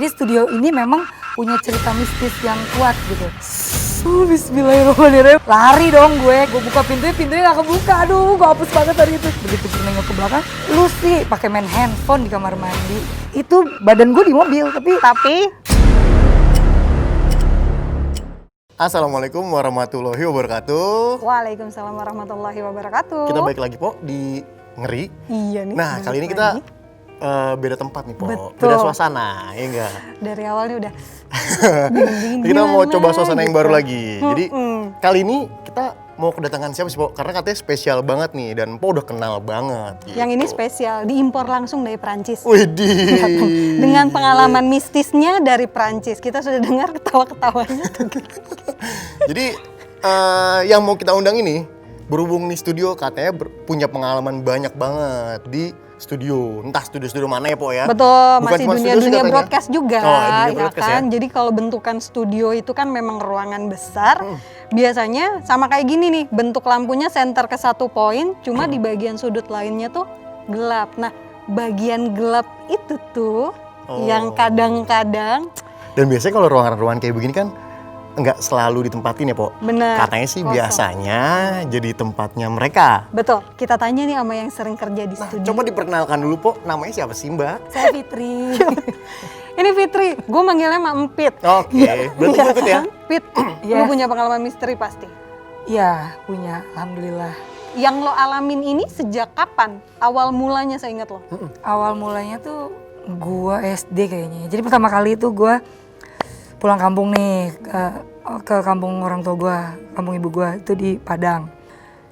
Jadi studio ini memang punya cerita mistis yang kuat gitu. Bismillahirrahmanirrahim. Lari dong gue buka pintunya gak kebuka. Aduh, gue hapus banget tadi itu. Begitu gue nengok ke belakang, lu sih pakai main handphone di kamar mandi. Itu badan gue di mobil, tapi Assalamualaikum warahmatullahi wabarakatuh. Waalaikumsalam warahmatullahi wabarakatuh. Kita balik lagi, Po, di Ngeri. Iya nih. Nah, kali ini kita beda tempat nih, Po. Betul. Beda suasana, ya enggak? Dari awalnya udah Kita mau coba suasana yang gitu. baru lagi. Jadi, kali ini kita mau kedatangan siapa sih, Po? Karena katanya spesial banget nih, dan Po udah kenal banget. Gitu. Yang ini spesial, diimpor langsung dari Prancis. Widih. Dengan pengalaman mistisnya dari Prancis. Kita sudah dengar ketawa-ketawanya. Jadi, yang mau kita undang ini, berhubung nih studio katanya punya pengalaman banyak banget di studio. Entah studio-studio mana ya, Po ya? Betul, Bukan masih cuma studio sih dunia katanya. broadcast juga, Oh, dunia ya broadcast kan? ya? Jadi kalau bentukan studio itu kan memang ruangan besar. Biasanya sama kayak gini nih, bentuk lampunya center ke satu poin, cuma di bagian sudut lainnya tuh gelap. Nah, bagian gelap itu tuh yang kadang-kadang Dan biasanya kalau ruangan-ruangan kayak begini kan nggak selalu ditempatin ya, Po? benar. Katanya sih kosong. biasanya jadi tempatnya mereka. Betul, kita tanya nih sama yang sering kerja di studio. Coba diperkenalkan dulu, Po. Namanya siapa sih, Mbak? Saya Fitri. Ini Fitri, gue manggilnya Mak Empit. Oke, berarti Iya ikut ya? kan? Pit, Yes. lu punya pengalaman misteri pasti. Iya, punya. Alhamdulillah. Yang lo alamin ini sejak kapan? Awal mulanya saya ingat lo. Awal mulanya tuh gua SD kayaknya. Jadi pertama kali itu gua pulang kampung nih ke kampung orang tua gua, kampung ibu gua itu di Padang.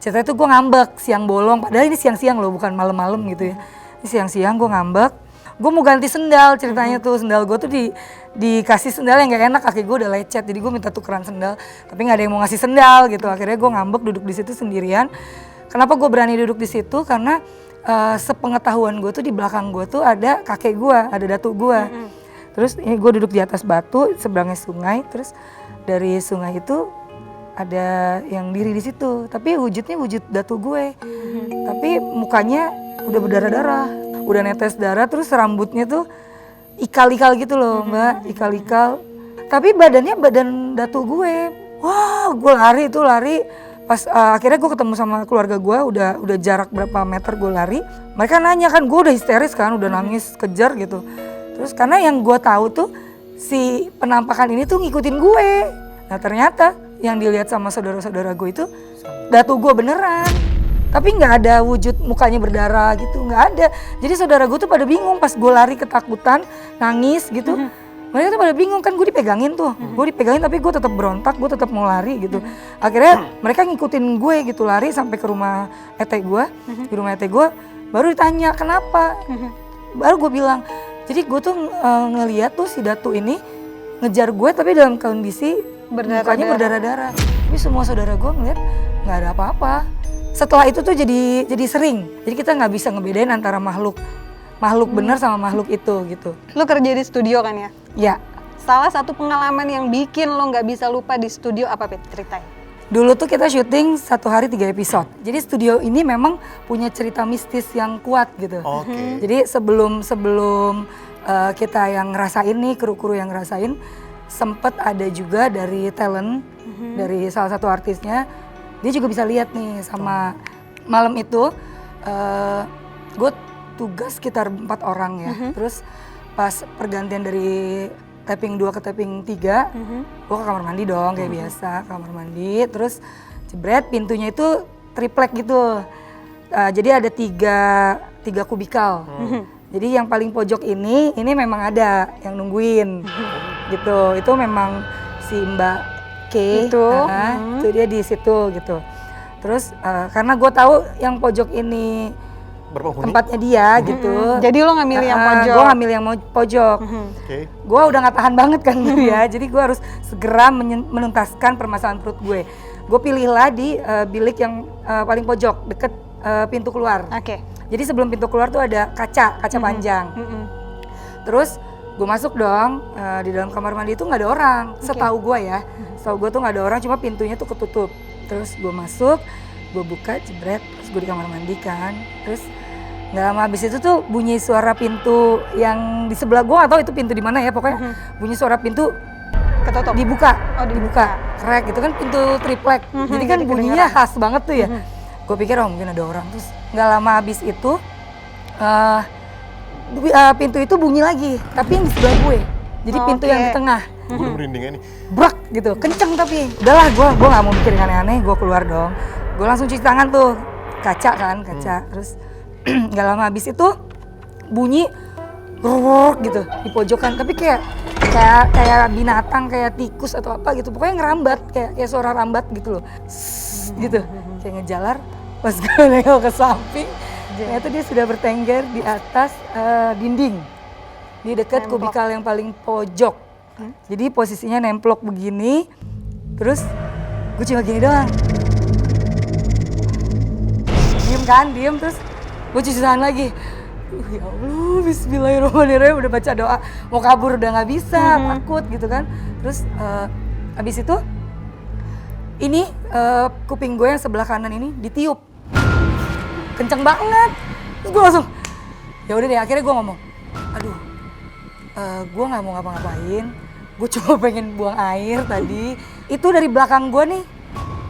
Ceritanya tuh gua ngambek siang bolong, padahal ini siang-siang loh, bukan malam-malam gitu ya. Ini siang-siang gua ngambek. Gua mau ganti sendal, ceritanya tuh sendal gua tuh dikasih sendal yang gak enak, kaki gua udah lecet. Jadi gua minta tukeran sendal, tapi nggak ada yang mau ngasih sendal gitu. Akhirnya gua ngambek duduk di situ sendirian. Kenapa gua berani duduk di situ? Karena sepengetahuan gue tuh di belakang gue tuh ada kakek gue, ada datuk gue. Terus ini gue duduk di atas batu, seberangnya sungai. Terus dari sungai itu ada yang diri di situ. Tapi wujudnya wujud datuk gue. Tapi mukanya udah berdarah-darah, udah netes darah. Terus rambutnya tuh ikal-ikal gitu loh, Mbak, ikal-ikal. Tapi badannya badan datuk gue. Wah, gue lari. Pas akhirnya gue ketemu sama keluarga gue, udah jarak berapa meter gue lari. Mereka nanya kan, gue udah histeris kan, udah nangis kejar gitu. Terus karena yang gue tahu tuh si penampakan ini tuh ngikutin gue. Nah ternyata yang dilihat sama saudara-saudara gue itu datuk gue beneran. Tapi nggak ada wujud mukanya berdarah gitu, nggak ada. Jadi saudara gue tuh pada bingung pas gue lari ketakutan, nangis gitu. Mereka tuh pada bingung kan, gue dipegangin tuh, tapi gue tetap berontak, gue tetap mau lari gitu. Akhirnya mereka ngikutin gue gitu, lari sampai ke rumah ete gue, di rumah ete gue, baru ditanya kenapa, baru gue bilang, jadi gue tuh ngeliat tuh si Datu ini ngejar gue tapi dalam kondisi mukanya berdarah-darah. Tapi semua saudara gue ngeliat nggak ada apa-apa. Setelah itu tuh jadi sering, jadi kita nggak bisa ngebedain antara makhluk benar sama makhluk itu gitu. Lo kerja di studio kan ya? Ya. Salah satu pengalaman yang bikin lo nggak bisa lupa di studio apa, Pit? Ceritain. Dulu tuh kita syuting 1 hari 3 episode. Jadi studio ini memang punya cerita mistis yang kuat gitu. Oke. Jadi sebelum kita yang ngerasain nih, kru-kru yang ngerasain, sempet ada juga dari talent, dari salah satu artisnya, dia juga bisa lihat nih sama malam itu, gue tugas sekitar 4 orang ya. Terus pas pergantian dari tapping 2 ke tapping 3, gue ke kamar mandi dong kayak biasa, kamar mandi. Terus jebret, pintunya itu triplek gitu. Jadi ada 3 kubikal. Jadi yang paling pojok ini memang ada yang nungguin gitu. Itu memang si Mbak K, Itu. Itu dia di situ gitu. Terus karena gue tahu yang pojok ini Berpenghuni? tempatnya dia gitu. Jadi lo nggak milih yang pojok? Gue nggak milih yang pojok. Oke. Gue udah nggak tahan banget kan gitu ya. Jadi gue harus segera menuntaskan permasalahan perut gue. Gue pilihlah di bilik yang paling pojok deket pintu keluar. Oke. Jadi sebelum pintu keluar tuh ada kaca panjang. Terus gue masuk dong, di dalam kamar mandi itu nggak ada orang. Setahu gue ya, setahu gue tuh nggak ada orang, cuma pintunya tuh ketutup. Terus gue masuk, gue buka, jebret, terus gue di kamar mandi kan. Terus Nggak lama habis itu tuh bunyi suara pintu yang di sebelah gue, nggak tahu itu pintu di mana ya, pokoknya bunyi suara pintu Ketutup. dibuka, Oh, dibuka. krek gitu kan, pintu triplek. Jadi kan jadi bunyinya kedengeran. khas banget tuh ya. Gue pikir oh mungkin ada orang, terus nggak lama habis itu pintu itu bunyi lagi, tapi yang di sebelah gue. Jadi pintu yang di Oke. tengah, Gue udah merinding nih. brak gitu, kenceng tapi. Udahlah gue nggak mau mikirin aneh-aneh, gue keluar dong. Gue langsung cuci tangan tuh, kaca. Terus nggak lama habis itu bunyi rrrr gitu di pojokan, tapi kayak binatang, kayak tikus atau apa gitu, pokoknya ngerambat, kayak suara rambat gitu loh. Gitu, kayak ngejalar. Pas gue nengok ke samping, ternyata dia sudah bertengger di atas dinding, di dekat Nemplok. kubikal yang paling pojok. Jadi posisinya nemplok begini, terus gue cuma gini doang. Diem terus gue cuci tangan lagi. Ya Allah, bismillahirrahmanirrahim, udah baca doa, mau kabur udah nggak bisa, takut gitu kan. Terus abis itu ini kuping gue yang sebelah kanan ini ditiup, kenceng banget. Terus gue langsung, ya udah deh, akhirnya gue ngomong, aduh, gue nggak mau ngapa-ngapain, gue cuma pengen buang air tadi. Itu dari belakang gue nih,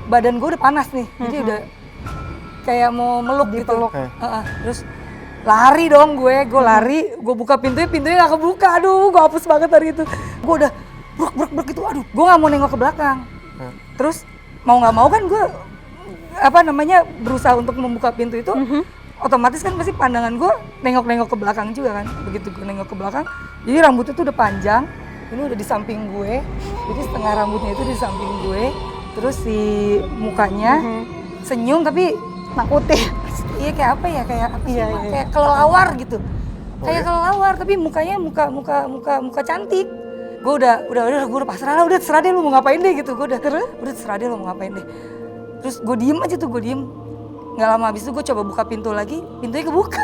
badan gue udah panas nih, jadi udah kayak mau meluk gitu. Terus lari dong gue lari, gue buka pintunya nggak kebuka. Aduh, gue hapus banget hari itu. Gue udah bruk gitu, aduh, gue nggak mau nengok ke belakang. Terus mau nggak mau kan gue berusaha untuk membuka pintu itu, otomatis kan pasti pandangan gue nengok ke belakang juga kan. Begitu gue nengok ke belakang, jadi rambutnya tuh udah panjang, ini udah di samping gue, jadi setengah rambutnya itu di samping gue. Terus si mukanya senyum tapi Nakutin. iya kayak apa ya, kayak apa sih, Iya, Mak? iya. Kayak kelelawar gitu. Kayak ya? kelelawar tapi mukanya muka cantik. Gue udah pasrah lah, udah terserah deh lu mau ngapain deh gitu. Gue udah terserah deh lu mau ngapain deh. Terus gue diem aja tuh, Nggak lama habis itu gue coba buka pintu lagi, pintunya kebuka.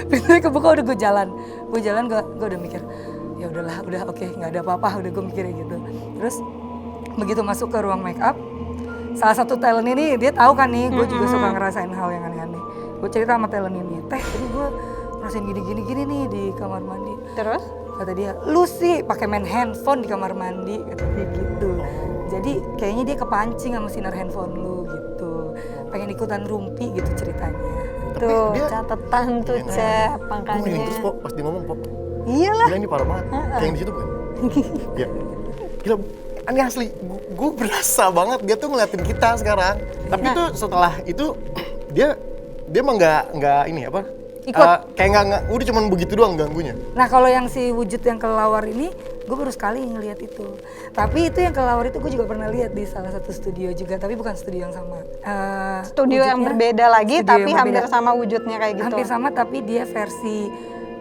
Pintunya kebuka, udah gue jalan, gue udah mikir, ya udahlah, udah oke, nggak ada apa-apa, udah gue mikirnya gitu. Terus begitu masuk ke ruang make up, salah satu talent ini dia tahu kan nih, gue juga suka ngerasain hal yang aneh-aneh. Gue cerita sama talent ini, tadi gue ngerasain gini nih di kamar mandi. Terus? Kata dia, lu sih pakai main handphone di kamar mandi, kata dia gitu. Jadi kayaknya dia kepancing sama sinar handphone lu gitu. Pengen ikutan rumpi gitu ceritanya. Tuh, dia- catatan tuh, Iya. Cep, Gue makanya. merinding terus Pok, pas dia ngomong Pok. Iyalah. Gila ini parah banget. Kayak yang di situ bukan? Iya. Gila, ini asli. Gue berasa banget dia tuh ngeliatin kita sekarang. Tapi tuh setelah itu dia emang nggak ini apa? Ikut. Kayak nggak udah cuman begitu doang ganggunya. Nah kalau yang si wujud yang kelelawar ini, gue baru sekali ngeliat itu. Tapi itu yang kelelawar itu gue juga pernah lihat di salah satu studio juga, tapi bukan studio yang sama. Studio yang Wujudnya- berbeda lagi, studio tapi yang hampir berbeda. sama wujudnya kayak gitu. Hampir sama tapi dia versi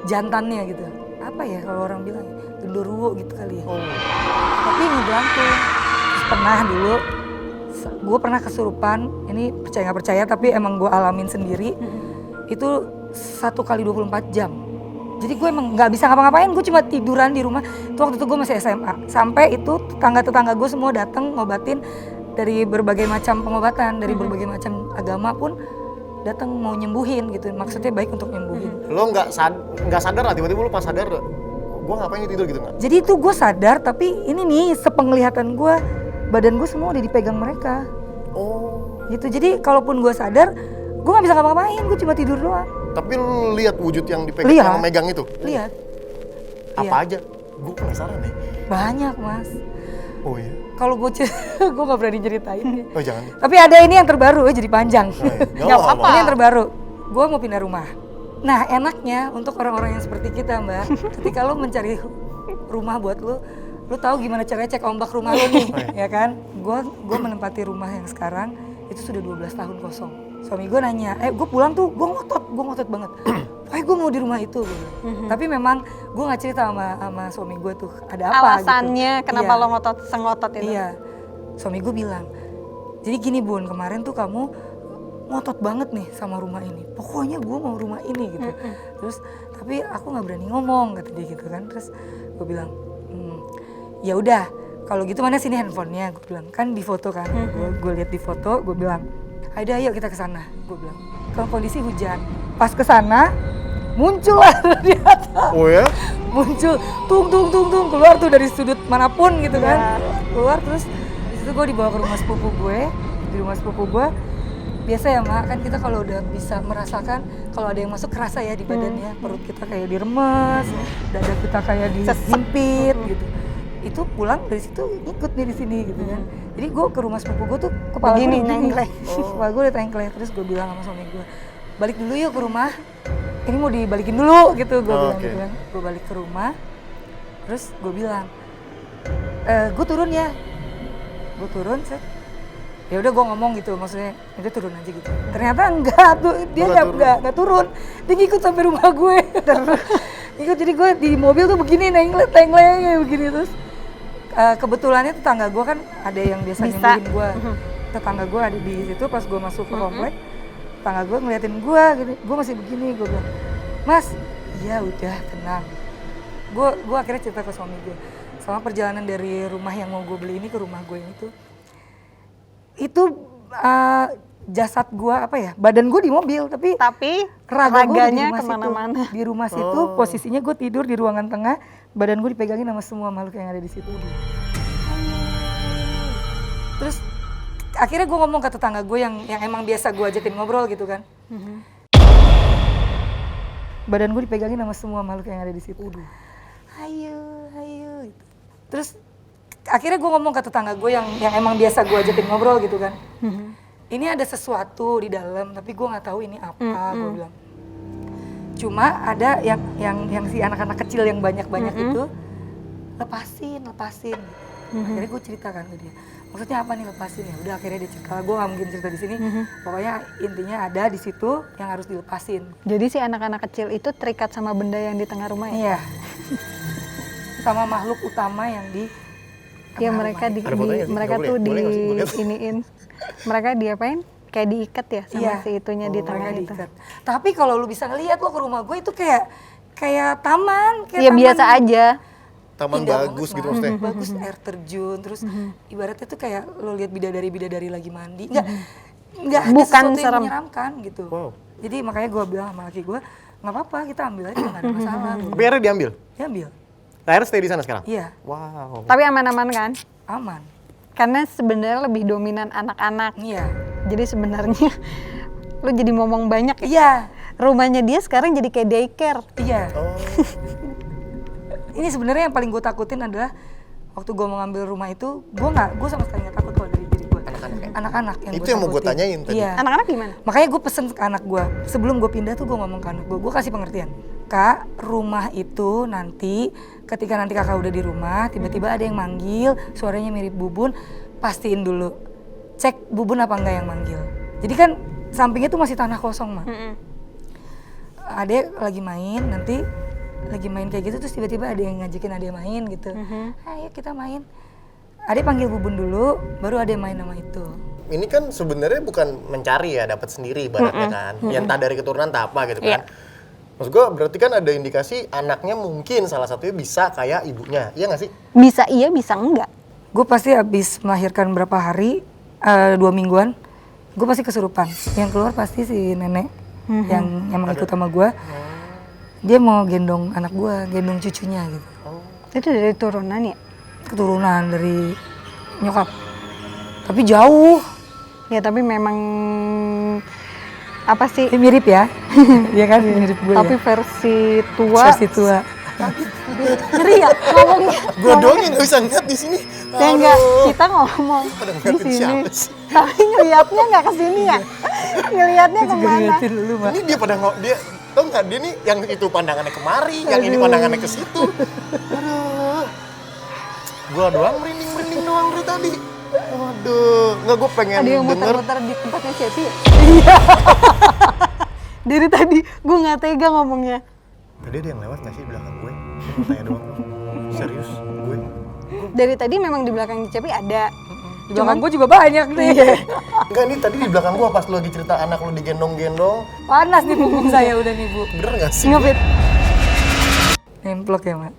jantannya gitu. Apa ya kalau orang bilang, genderuwo gitu kali ya. Tapi ngegantung. Terus pernah dulu, gue pernah kesurupan, ini percaya nggak percaya tapi emang gue alamin sendiri. Itu 1 kali 24 jam. Jadi gue emang nggak bisa ngapa-ngapain, gue cuma tiduran di rumah. Itu waktu itu gue masih SMA. Sampai itu tetangga-tetangga gue semua datang ngobatin dari berbagai macam pengobatan, dari berbagai macam agama pun datang mau nyembuhin gitu. Maksudnya baik untuk nyembuhin. Lo nggak sadar lah, tiba-tiba lo pas sadar, gue ngapain tidur gitu nggak? Jadi itu gue sadar, tapi ini nih sepenglihatan gue, badan gue semua udah dipegang mereka. Oh. Gitu. Jadi kalaupun gue sadar, gue nggak bisa ngapa-ngapain, gue cuma tidur doang. Tapi lo lihat wujud yang dipegang, Lihat. yang megang itu? Lihat. Apa Iya. aja? Gue penasaran deh. Banyak mas. Oh iya. Kalau gue gue nggak berani ceritain. Oh jangan. Tapi ada ini yang terbaru, jadi panjang. Oh, iya. Nggak Nggak apa-apa. apa-apa. Ini yang terbaru. Gue mau pindah rumah. Nah enaknya untuk orang-orang yang seperti kita mbak, ketika lo mencari rumah buat lo tahu gimana caranya cek ombak rumah lo nih, ya kan? Gue menempati rumah yang sekarang itu sudah 12 tahun kosong. Suami gue nanya, gue pulang tuh gue ngotot banget. Pokoknya gue mau di rumah itu. Gue bilang. Tapi memang gue nggak cerita sama suami gue tuh ada apa. Alasannya gitu. kenapa Iya. lo sengotot itu? Iya, suami gue bilang, jadi gini Bun, kemarin tuh kamu ngotot banget nih sama rumah ini. Pokoknya gue mau rumah ini gitu. Terus, tapi aku nggak berani ngomong kata dia gitu kan. Terus gue bilang, ya udah, kalau gitu mana sini handphonenya? Gue bilang kan di foto kan. Gue lihat di foto, gue bilang, ayo kita ke sana, gue bilang. Kalau kondisi hujan, pas ke sana muncul lah ternyata. Oh ya? Muncul, tung, keluar tuh dari sudut manapun gitu kan. Keluar terus, di situ gue dibawa ke rumah sepupu gue. Di rumah sepupu gue, biasa ya Mak, kan kita kalau udah bisa merasakan kalau ada yang masuk kerasa ya di badannya, perut kita kayak diremes, dada kita kayak dihimpit gitu. Itu pulang dari situ ikut nih di sini gitu kan. Jadi gue ke rumah sepupu gue tuh kepala gue tengklek. Kepala gue udah tengklek, terus gue bilang sama suami gue, balik dulu yuk ke rumah. Ini mau dibalikin dulu gitu, gue bilang gitu kan. Gue balik ke rumah, terus gue bilang, gue turun ya. Gue turun, ya udah gue ngomong gitu, maksudnya udah turun aja gitu. Ternyata enggak tuh, dia nggak turun. Dia ngikut sampai rumah gue. Ikut, jadi gue di mobil tuh begini tengklek kayak begini terus. Kebetulannya tetangga gue kan ada yang biasa nyembuhin gue. Tetangga gue ada di situ pas gue masuk ke komplek. Tetangga gue ngeliatin gue, gue masih begini, gue bilang, Mas, iya udah tenang. Gue akhirnya cerita ke suami gue, selama perjalanan dari rumah yang mau gue beli ini ke rumah gue yang itu jasad gue apa ya, badan gue di mobil, tapi raganya kemana-mana. Di rumah situ posisinya gue tidur di ruangan tengah, badan gue dipegangin sama semua makhluk yang ada di situ. Terus akhirnya gue ngomong ke tetangga gue yang emang biasa gue ajakin ngobrol gitu kan. Badan gue dipegangin sama semua makhluk yang ada di situ. Ayo gitu. Terus akhirnya gue ngomong ke tetangga gue yang emang biasa gue ajakin ngobrol gitu kan. Ini ada sesuatu di dalam tapi gue nggak tahu ini apa, gue bilang. Cuma ada yang si anak-anak kecil yang banyak itu lepasin. Akhirnya gue ceritakan ke dia. Maksudnya apa nih lepasin ya? Udah akhirnya dia cerita. Gue nggak mungkin cerita di sini. Pokoknya intinya ada di situ yang harus dilepasin. Jadi si anak-anak kecil itu terikat sama benda yang di tengah rumah ya? Iya. Sama makhluk utama yang di ya mereka mereka tuh iniin. Mereka diapain? Kayak diikat ya sama si itunya di tengah itu. Diikat. Tapi kalau lu bisa ngeliat lo ke rumah gue itu kayak taman, ya biasa aja. Taman bagus gitu maksudnya. Bagus, air terjun, terus ibaratnya tuh kayak lo lihat bidadari lagi mandi. Nggak ada bukan sesuatu yang serem. menyeramkan gitu. Wow. Jadi makanya gue bilang sama laki gue, nggak apa-apa kita ambil aja, nggak ada masalah. Tapi akhirnya diambil? Diambil. Akhirnya stay di sana sekarang? Iya. Wow. Tapi aman-aman kan? Aman. Karena sebenarnya lebih dominan anak-anak. Iya. Jadi sebenarnya lu jadi ngomong banyak ya? Iya. Rumahnya dia sekarang jadi kayak daycare. Iya. Oh. Ini sebenarnya yang paling gue takutin adalah waktu gue mau ngambil rumah itu, gue sama sekali nggak takut kalau dari diri gue. Anak-anak yang Itu gue yang mau gue takutin. tanyain tadi. Iya. Anak-anak gimana? Makanya gue pesen ke anak gue, sebelum gue pindah tuh gue ngomong ke anak gue kasih pengertian. Kak, rumah itu nanti, ketika nanti kakak udah di rumah, tiba-tiba ada yang manggil, suaranya mirip Bubun, pastiin dulu. Cek Bubun apa enggak yang manggil. Jadi kan sampingnya tuh masih tanah kosong, Mak. Adek lagi main, nanti lagi main kayak gitu, terus tiba-tiba ada yang ngajakin adek main gitu. Ayo kita main. Adek panggil Bubun dulu, baru adek main sama itu. Ini kan sebenarnya bukan mencari ya, dapat sendiri ibaratnya kan. Yang tak dari keturunan tak apa gitu kan. Maksud gue berarti kan ada indikasi anaknya mungkin salah satunya bisa kayak ibunya, iya nggak sih? Bisa iya, bisa enggak. Gue pasti habis melahirkan berapa hari, 2 mingguan, gue pasti kesurupan. Yang keluar pasti si nenek yang emang ikut sama gue. Dia mau gendong anak gue, gendong cucunya gitu. Itu dari turunan ya? Keturunan dari nyokap. Tapi jauh. Ya tapi memang apa sih? Mirip ya. Iya kan mirip gue. Tapi ya. versi tua. Versi tua. Ngeri ya ngomongnya. Gue doang yang nggak bisa ngeliat di sini. Ya enggak, kita ngomong Pada di ngeliatin sini. siapa sih? Tapi ngeliatnya nggak ke sini ya? Ngeliatnya kemana? Ngeliatin lu, Mak. Ini dia pada dia tau nggak dia nih yang itu pandangannya kemari, yang ini pandangannya ke situ. Aduh, gua doang merinding doang dari tadi. Waduh, nggak gue pengen Ada yang denger. muter-muter di tempatnya Cepi ya? Iya. Dari tadi gue nggak tega ngomongnya. Tadi ada yang lewat nggak sih di belakang gue? Mau tanya doang. Serius, gue. Dari tadi memang di belakang Cepi ada. Di belakang gue juga banyak nih. Enggak nih tadi di belakang gua pas lu lagi cerita anak lu digendong-gendong. Panas nih punggung saya udah nih, Bu. Bener nggak sih? Ngepit. Nemplok ya, Mak.